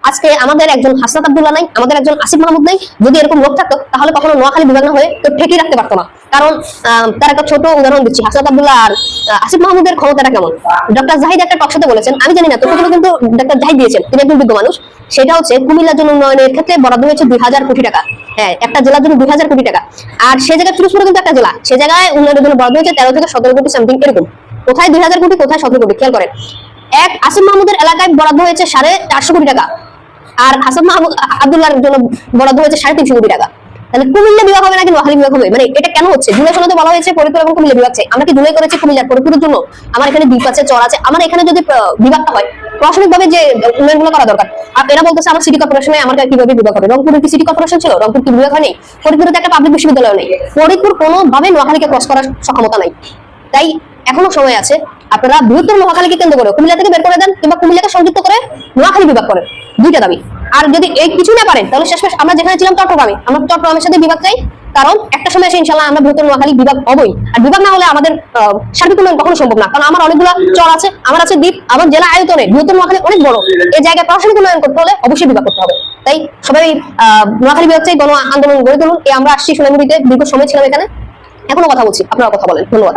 আজকে আমাদের একজন হাসনাত আব্দুল্লাহ নাই, আমাদের একজন আসিফ মাহমুদ নাই। যদি এরকম লোক থাকতো তাহলে কখনো নোয়াখালী বিভাগ না হয়ে তো ঠেকিয়ে রাখতে পারতো না। কারণ তার একটা ছোট উদাহরণ দিচ্ছি, হাসনাত আব্দুল্লাহ আর আসিফ মাহমুদের ক্ষমতাটা কেমন। ডক্টর জাহিদ একটা টক শোতে বলেছেন, আমি জানি না ততগুলো কিন্তু ডক্টর জাহিদ দিয়েছেন, তিনি একজন বিজ্ঞ মানুষ। সেটা হচ্ছে কুমিল্লার জন্য উন্নয়নের ক্ষেত্রে বরাদ্দ হয়েছে 2000 কোটি টাকা। হ্যাঁ, একটা জেলার জন্য 2000 কোটি টাকা। আর সে জায়গায় ফিরোজপুর কিন্তু একটা জেলা, সে জায়গায় উন্নয়নের জন্য বরাদ্দ হয়েছে 13 থেকে 17 কোটি সামথিং এরকম। কোথায় 2000 কোটি, কোথায় 17 কোটি, খেয়াল করেন। এক আসিফ মাহমুদের এলাকায় বরাদ্দ হয়েছে 450 কোটি টাকা, আর হাসান মাহমুদ আব্দুল্লাহর জন্য বরাদ্দ হয়েছে 350 কোটি টাকা। তাহলে কুমিল্লা বিভাগ হবে নাকি নোয়াখালী বিভাগ হবে? মানে এটা কেন হচ্ছে? জুলাই সনদে বলা হয়েছে ফরিদপুর এবং কুমিল্লা বিভাগ চাই। আমরা কি জুলাই করেছি কুমিল্লার ফরিদপুরের জন্য? আমার এখানে দ্বীপ আছে, চর আছে, আমার এখানে যদি বিভাগটা হয় প্রশাসনিকভাবে যে উন্নয়নগুলো করা দরকার। আর এরা বলতেছে আমার সিটি কর্পোরেশনে আমার কিভাবে বিভাগ হবে? রংপুরের কি সিটি কর্পোরেশন ছিল? রংপুর কি বিভাগ হয়নি? ফরিদপুরে তো একটা পাবলিক বিশ্ববিদ্যালয় নেই। ফরিদপুর কোনোভাবে নোয়াখালীকে ক্রস করার সক্ষমতা নাই। তাই এখনো সময় আছে, আপনারা বৃহত্তর নোয়াখালীকে কেন্দ্র করে কুমিল্লা থেকে বের করে দেন, কিংবা কুমিল্লাকে সংযুক্ত করে নোয়াখালী বিভাগ করেন। দুইটা দাবি। আর যদি এই কিছু না পারেন তাহলে শেষমেশ আমরা যেখানে ছিলাম চট্টগ্রামে, আমরা চট্টগ্রামের সাথে বিভাগ চাই। কারণ একটা সময় এসে ইনশাল্লাহ আমরা বৃহত্তর নোয়াখালী বিভাগ হবই। আর বিভাগ না হলে আমাদের সার্বিক উন্নয়ন কখনো সম্ভব না। কারণ আমার অনেকগুলো চর আছে, আমার আছে দ্বীপ, আমার জেলা আয়তনে বৃহত্তর নোয়াখালী অনেক বড়। এই জায়গায় প্রশাসনিক উন্নয়ন করতে হলে অবশ্যই বিভাগ করতে হবে। তাই সবাই নোয়াখালী বিভাগ চাই, গণ আন্দোলন গড়ে তুলুন। আমরা আসছি সোনামুড়িতে, দীর্ঘ সময় ছিলাম এখানে, এখনো কথা বলছি, আপনারা কথা বলেন। ধন্যবাদ।